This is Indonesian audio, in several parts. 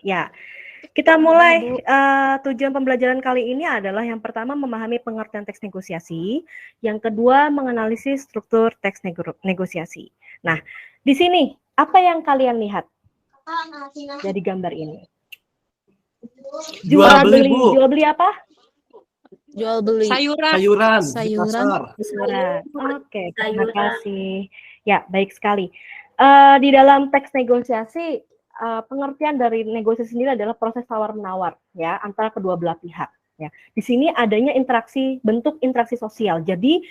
Ya, kita mulai. Tujuan pembelajaran kali ini adalah yang pertama memahami pengertian teks negosiasi, yang kedua menganalisis struktur teks negosiasi. Nah, di sini apa yang kalian lihat dari gambar ini? Jual beli, Bu. Jual beli apa? Jual beli sayuran di pasar. Oke, terima kasih. Ya, baik sekali. Di dalam teks negosiasi, pengertian dari negosiasi sendiri adalah proses tawar-menawar ya antara kedua belah pihak. Ya, di sini adanya bentuk interaksi sosial. Jadi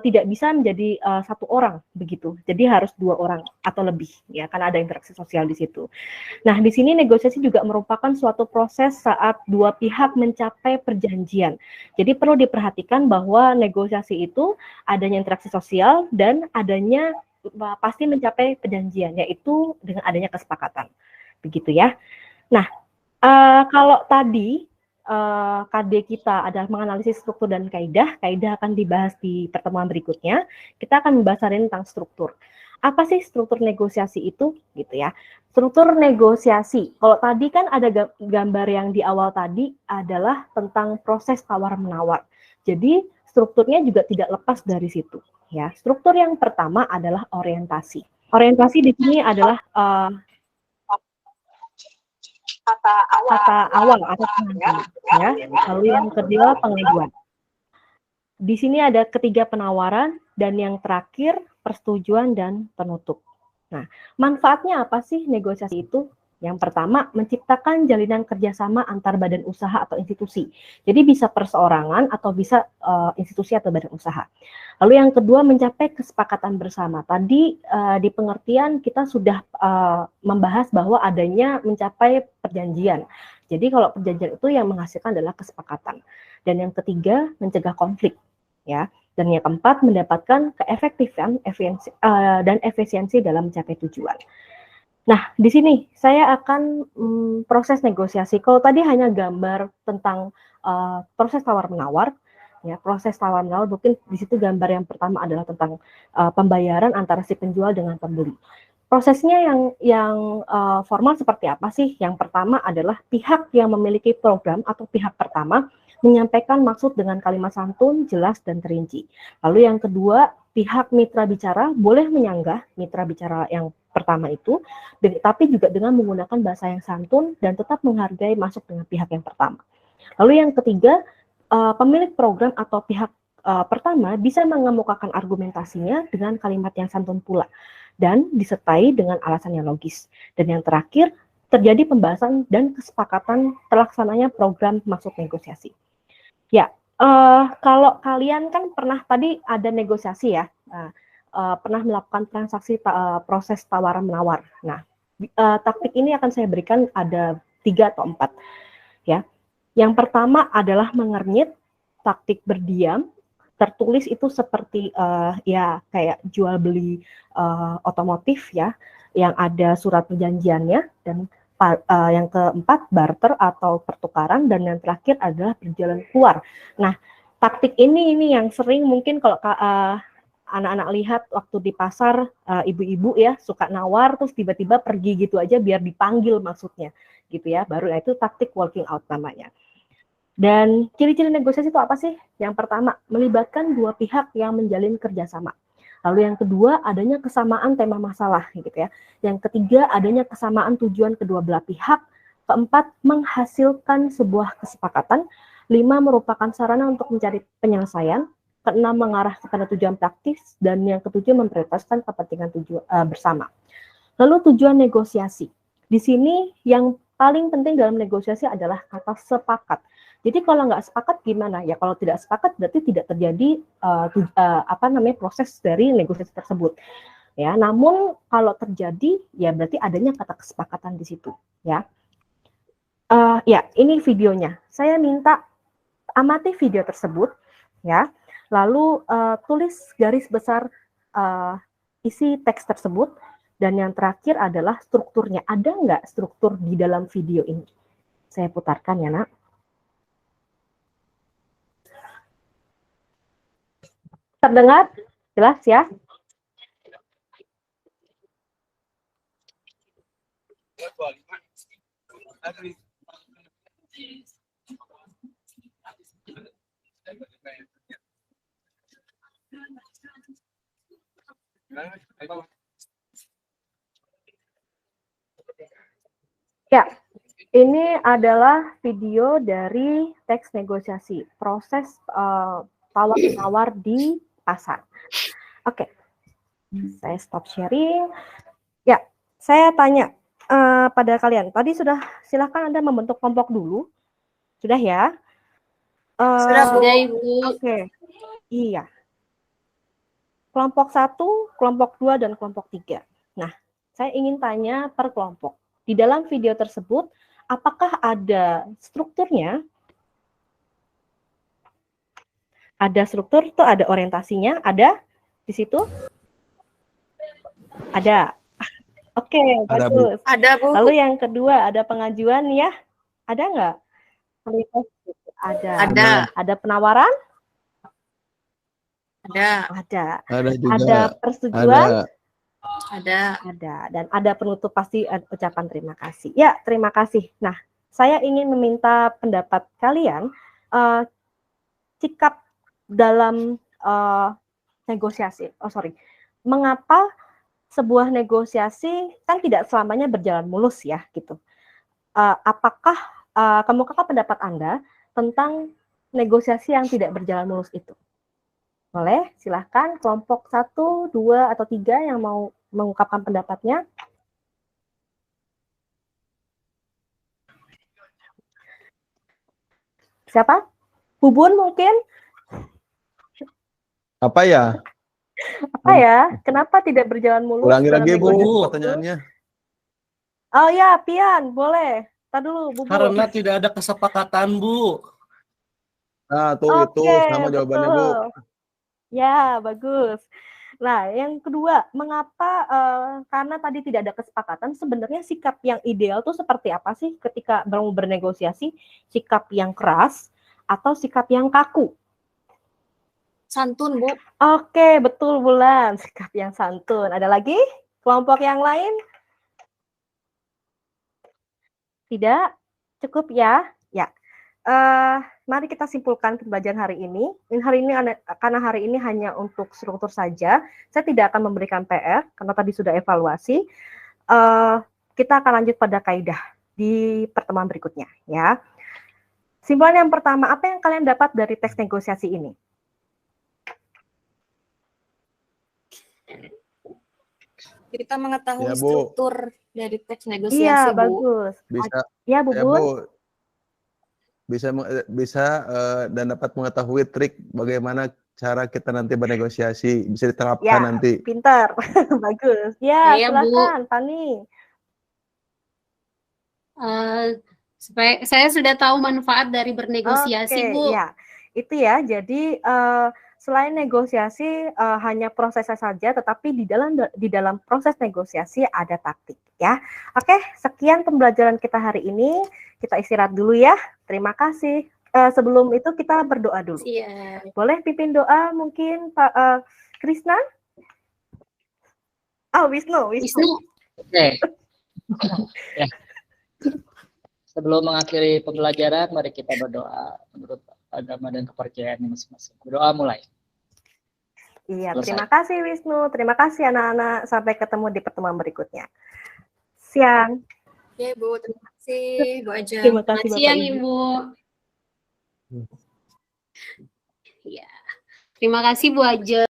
tidak bisa menjadi satu orang begitu. Jadi harus dua orang atau lebih ya, karena ada interaksi sosial di situ. Nah, di sini negosiasi juga merupakan suatu proses saat dua pihak mencapai perjanjian. Jadi perlu diperhatikan bahwa negosiasi itu adanya interaksi sosial dan adanya pasti mencapai perjanjian, yaitu dengan adanya kesepakatan. Begitu ya. Nah, kalau tadi KD kita adalah menganalisis struktur dan kaidah akan dibahas di pertemuan berikutnya. Kita akan membahas tentang struktur. Apa sih struktur negosiasi itu? Gitu ya. Struktur negosiasi. Kalau tadi kan ada gambar yang di awal tadi adalah tentang proses tawar-menawar. Jadi strukturnya juga tidak lepas dari situ. Ya, struktur yang pertama adalah orientasi. Orientasi di sini adalah kata awal atau pengantar, ya. Lalu yang kedua pengajuan. Di sini ada ketiga penawaran dan yang terakhir persetujuan dan penutup. Nah, manfaatnya apa sih negosiasi itu? Yang pertama, menciptakan jalinan kerjasama antar badan usaha atau institusi. Jadi bisa perseorangan atau bisa institusi atau badan usaha. Lalu yang kedua, mencapai kesepakatan bersama. Tadi di pengertian kita sudah membahas bahwa adanya mencapai perjanjian. Jadi kalau perjanjian itu yang menghasilkan adalah kesepakatan. Dan yang ketiga, mencegah konflik. Ya. Dan yang keempat, mendapatkan keefektifan dan efisiensi dalam mencapai tujuan. Nah, di sini saya akan proses negosiasi. Kalau tadi hanya gambar tentang proses tawar-menawar, ya proses tawar-menawar, mungkin di situ gambar yang pertama adalah tentang pembayaran antara si penjual dengan pembeli. Prosesnya yang formal seperti apa sih? Yang pertama adalah pihak yang memiliki program atau pihak pertama menyampaikan maksud dengan kalimat santun, jelas, dan terinci. Lalu yang kedua, pihak mitra bicara boleh menyanggah mitra bicara yang pertama itu, tapi juga dengan menggunakan bahasa yang santun dan tetap menghargai masuk dengan pihak yang pertama. Lalu yang ketiga, pemilik program atau pihak pertama bisa mengemukakan argumentasinya dengan kalimat yang santun pula dan disertai dengan alasan yang logis. Dan yang terakhir, terjadi pembahasan dan kesepakatan terlaksananya program maksud negosiasi. Ya, kalau kalian kan pernah tadi ada negosiasi ya, pernah melakukan transaksi proses tawaran-menawar. Nah, taktik ini akan saya berikan ada 3 atau 4. Ya, yang pertama adalah mengernyit, taktik berdiam. Tertulis itu seperti ya kayak jual beli otomotif ya, yang ada surat perjanjiannya. Dan yang keempat barter atau pertukaran, dan yang terakhir adalah berjalan keluar. Nah, taktik ini yang sering mungkin kalau anak-anak lihat waktu di pasar, ibu-ibu ya suka nawar terus tiba-tiba pergi gitu aja biar dipanggil maksudnya gitu ya, baru itu taktik walking out namanya. Dan ciri-ciri negosiasi itu apa sih? Yang pertama, melibatkan dua pihak yang menjalin kerjasama. Lalu yang kedua, adanya kesamaan tema masalah, gitu ya. Yang ketiga, adanya kesamaan tujuan kedua belah pihak. Keempat, menghasilkan sebuah kesepakatan. 5, merupakan sarana untuk mencari penyelesaian. Keenam, mengarah kepada tujuan praktis. Dan yang ketujuh, memprioritaskan kepentingan bersama. Lalu tujuan negosiasi. Di sini yang paling penting dalam negosiasi adalah kata sepakat. Jadi kalau nggak sepakat gimana? Ya kalau tidak sepakat berarti tidak terjadi proses dari negosiasi tersebut. Ya, namun kalau terjadi ya berarti adanya kata kesepakatan di situ. Ya, ya ini videonya. Saya minta amati video tersebut. Ya, lalu tulis garis besar isi teks tersebut. Dan yang terakhir adalah strukturnya. Ada nggak struktur di dalam video ini? Saya putarkan ya, Nak. Terdengar? Jelas ya? Ya, ini adalah video dari teks negosiasi, proses tawar-menawar di pasar. Oke, saya stop sharing. Ya, saya tanya pada kalian. Tadi sudah, silahkan Anda membentuk kelompok dulu. Sudah ya? Sudah, Ibu. Oke, iya. Kelompok 1, kelompok 2, dan kelompok 3. Nah, saya ingin tanya per kelompok. Di dalam video tersebut, apakah ada strukturnya? Ada struktur, itu ada orientasinya, ada di situ? Ada. Oke, bagus. Ada, Bu. Lalu yang kedua, ada pengajuan ya? Ada nggak? Ada. Ada penawaran? Ada. Ada juga. Ada persetujuan? Ada. Dan ada penutup pasti ucapan terima kasih. Ya, terima kasih. Nah, saya ingin meminta pendapat kalian sikap dalam negosiasi. Mengapa sebuah negosiasi kan tidak selamanya berjalan mulus ya, gitu. Kemukakah pendapat Anda tentang negosiasi yang tidak berjalan mulus itu? Boleh, silahkan kelompok 1, 2, atau 3 yang mau mengungkapkan pendapatnya. Siapa? Bubun mungkin? Apa ya? Kenapa tidak berjalan mulus? Ulangi lagi, Bu, negosiasi? pertanyaannya. Oh ya, Pian, boleh. Tar dulu, Bubun. Karena tidak ada kesepakatan, Bu. Nah, tuh itu sama jawabannya, Bu. Ya, bagus. Nah, yang kedua, mengapa karena tadi tidak ada kesepakatan, sebenarnya sikap yang ideal tuh seperti apa sih ketika mau bernegosiasi? Sikap yang keras atau sikap yang kaku? Santun, Bu. Oke, betul Bulan. Sikap yang santun. Ada lagi? Kelompok yang lain? Tidak? Cukup ya? Ya. Mari kita simpulkan pembelajaran hari ini. Karena hari ini hanya untuk struktur saja, saya tidak akan memberikan PR karena tadi sudah evaluasi. Kita akan lanjut pada kaidah di pertemuan berikutnya, ya. Simpulan yang pertama, apa yang kalian dapat dari teks negosiasi ini? Kita mengetahui struktur dari teks negosiasi, iya, Bu. Bagus. Bisa. Ya, Bu. Bisa dan dapat mengetahui trik bagaimana cara kita nanti bernegosiasi, bisa diterapkan nanti. Pintar. Bagus. Ya, silakan, Fani. Supaya saya sudah tahu manfaat dari bernegosiasi, Bu. Ya, itu ya. Jadi selain negosiasi hanya prosesnya saja, tetapi di dalam proses negosiasi ada taktik, ya. Oke, sekian pembelajaran kita hari ini. Kita istirahat dulu ya. Terima kasih. Sebelum itu kita berdoa dulu. Iya. Boleh pimpin doa mungkin Pak Krisna? Wisnu. Oke. Ya. Sebelum mengakhiri pembelajaran, mari kita berdoa menurut agama dan kepercayaan masing-masing. Berdoa mulai. Iya, terima kasih Wisnu. Terima kasih anak-anak. Sampai ketemu di pertemuan berikutnya. Siang. Oke, Bu. Terima kasih, Bu Ajeng. Terima kasih, Selamat siang, Ibu. Ya. Terima kasih, Bu Ajeng.